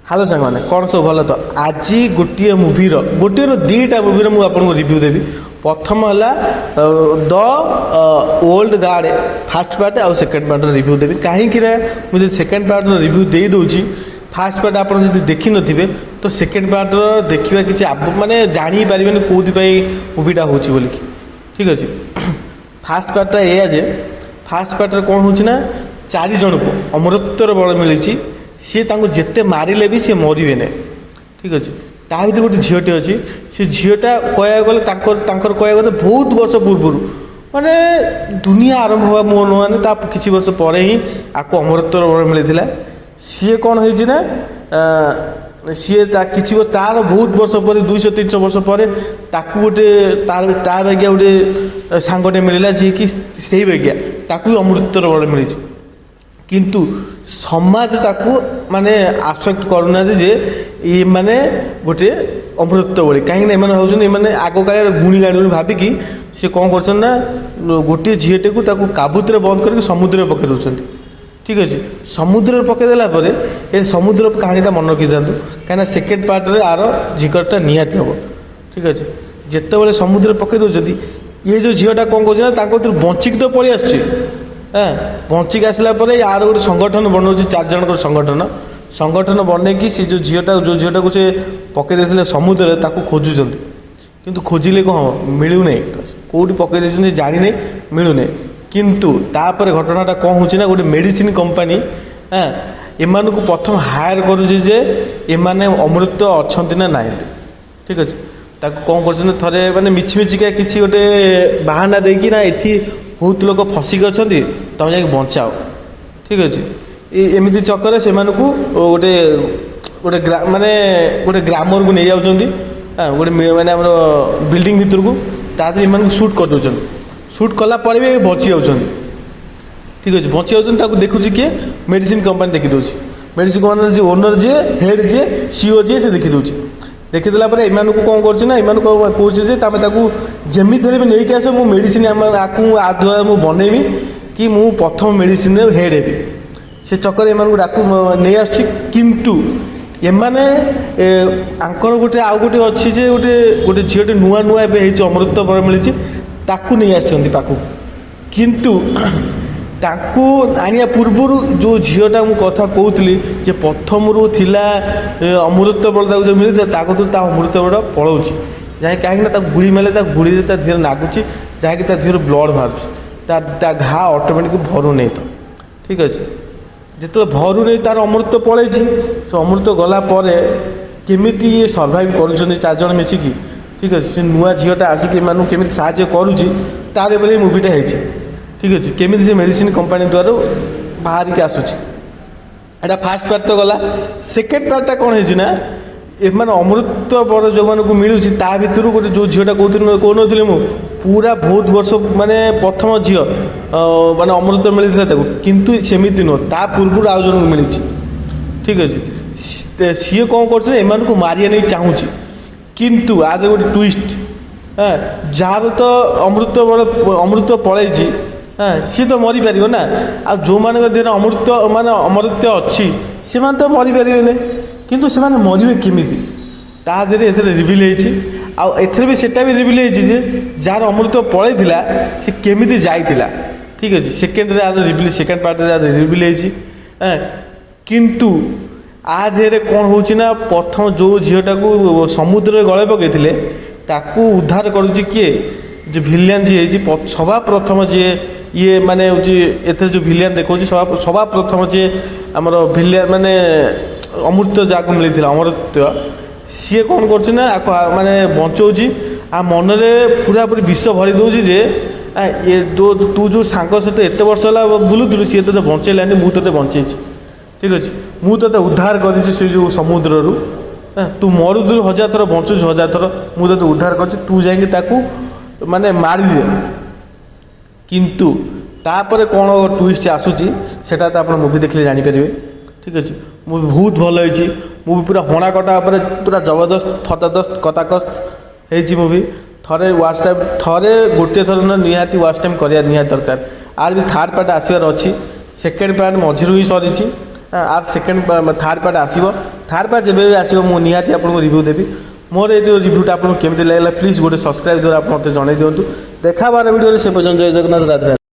Hello सांग मैंने कौन सब भल तो आज गोटे मुभीर गोटे दुईटा मुभीर मुझे आपको रिव्यू देवी। प्रथम है the old guard fast part आउ सेकेंड पार्ट रिव्यू देवी कहीं मुझे सेकेंड पार्ट रिव्यू दे दूसरी। फास्ट पार्ट आप देखी नथिबे तो सेकेंड पार्ट देखा कि माने जानी पारे कौन मुभीटा हो ठीक अच्छे। फास्ट पार्टा या जे फास्ट पार्ट कौन हो चार जन को अमृतर बल मिली सी जिते मारे भी सी मरवे ना ठीक अच्छे। ता भर गोटे झीटे अच्छी से झीटा कह गले कह गले बहुत वर्ष पूर्व माने दुनिया आरंभ हवा मोह नुआने कि वर्ष पर ही आपको अमृतर बल मिलता सी कौन हो सी कि तार बहुत वर्ष पर 200-300 वर्ष पर गोटे ता बेगिया गोटे सांगटे मिलला जी कि से बेगिया ताकू अमृतर बल मिली किंतु समाज ताकू माने आफेक्ट करूना जे ये माने गोटे अमृत बड़ी कहीं होने आग काल गुणी गाड़ी भाविकी सी कौन कर गोटे झीटे को काबुत बंद करके समुद्र में पकड़ दूसरी ठीक अच्छे। समुद्र में पकईदेला ये समुद्र कहानीटा मन रखी था कहीं सेकेंड पार्ट आर झिकरटा निहाती हम ठीक अच्छे। जिते बड़े समुद्र में पकई दूसरी ये जो झीटा कौन कर बंचिक तो पलि आस बंचिक आसला यार गोटे संगठन बनाऊँ 4 जन संगठन बनईकि सी जो झीटा को सी पकई देते समुद्र ताकू खोजुंट किंतु खोजिले कौन हम मिलूना कौटी पकई जानी नहीं मिलूना किंतु तापर घटनाटा कौन हो गोटे मेडिसिन कंपनी एमान को प्रथम हायर करुचे एमाने अमृत अच्छा ना ना ठीक अच्छे। ताको कौन कर थे मैंने मिछमिछिका किसी गोटे बाहाना देकी ना ये बहुत लोग फसिक अच्छा तुम जा बचाओ ठीक अच्छे। एमती चक्कर से गोटे गोटे माने गोटे ग्रामर को नहीं जाऊँगी गोटे मैंने आम बिल्डिंग भितर को ताकि एम सुट कर दौरान सुट कलापर भी बची जाऊँ ठीक अच्छे बची जाऊँ देखुची किए मेडिसिन कंपनी देखी दूसरी मेडिसिन कंपनी जी ओनर जी हेड जी सीओ जी से देखी दूसरी देखीदेला एम को कौन कर कहूँ जमी भी नहीं आस मु मेडिसिन आपको आ द्वारा मुझे बनईमी कि मु प्रथम मेडिसिन हेड हेबी से चक्कर एम डाकू नहीं आसु किंतु एमाने आंकर गोटे आउ गोटे अच्छी जे गोटे गोटे झीटे नुआ नुआ एवं अमृत बल मिली ताकू नहीं आसछंती पाखु किंतु ताकू आनिया पूर्वर जो झीटा मुझे कथा कहूली जे प्रथम रू थिला अमृत बल जो मिलता ताकू अमृत बल पलाऊँ जहाँ कहीं गुड़ी मेले गुड़ी धीरे नागुच जहाँकि धीरे ब्लड बाहर घा ऑटोमेटिक भरू नहीं तो ठीक अच्छे। जिते भरू नहीं तार अमृत पलैं से अमृत गला केमिति ये सर्वाइव कर 4 जन मिसिकी ठीक अच्छे। से नुआ झीटा आसिक केमी साहय करुच्ची तार बेले मुवीटा है ठीक अच्छे। केमी से मेडिसिन कंपनी द्वारा बाहर के आसूची एटा फास्ट पार्ट तो गला। सेकेंड पार्टा कौन है एम अमृत बर जो मानक मिलूँ ता भर गोटे जो झीटा कहूँ मु पूरा बहुत वर्ष माने प्रथम झील माने अमृत मिलता किंतु सेमती नुह ता पूर्व आउ जन को मिली ठीक अच्छे। सी कौन कर मारिया नहीं चाहूँ किंतु आज गोटे ट्विस्ट जार तो अमृत पलैं सी तो मरी पार ना आ जो मान देह अमृत मान अमृत अच्छी से तो मरी पारे किंतु से मरवे केमिति ता देहरे एथरे रिविल होती भी सेटा भी रिविल होती जार अमृत पलैला से केमिति जाइतिला ठीक अच्छे। सेकेंड रिविल सेकेंड पार्ट रिविल होती किंतु आ देहरे कौन हो प्रथम जो झीटा को समुद्र गले पकईले ताकू उद्धार करुच्ची किए जो भिलियन जी है सभा प्रथम जी ये माने एथे जो भिलियन देखा सभा प्रथम जी आमर भिलियन माने अमृत जहाँ मिलता अमृत सी कौन कर माने बचाऊँ आ मनरे पूरा पूरी विष भरी दूसरी जे ये तू जो सांग सहित एत वर्ष है बुलूलु सी तो बचैलानी मुझे बचे ठीक अच्छे। मुझे उद्धार कर जो समुद्र रू तू मरुदु 1000 थर बचुच 1000 थर मुझे उद्धार कर तू जाकि माने मारिदे किंतु तापर कौन ट्विस्ट आसूची सेटा तो आप मुवी देखले जानीपारे ठीक अच्छे। मुवी बहुत भल होती मुवी पूरा हणा कटा पूरा जबरदस्त फतादस्त कताकस्त होती मुवी थरे वाच टाइम थरे गोटे थर ना निहाती वाच टाइम करवा निहाती दरकार आर भी थर्ड पार्ट आसबार अच्छी सेकेंड पार्ट मझिरू ही सरी आर सेकेंड थार्ड पार्ट आसो थार्ड पार्ट जब भी आसो मुझे निहाती आपको रिव्यू देवी मोर ये रिव्यूटा आपको केमी लगे प्लीज गोटे सब्सक्राइब द्वारा आप मत जन दिंतु देखा बार वीडियो से पर्यटन जय जगन्नाथ राधे।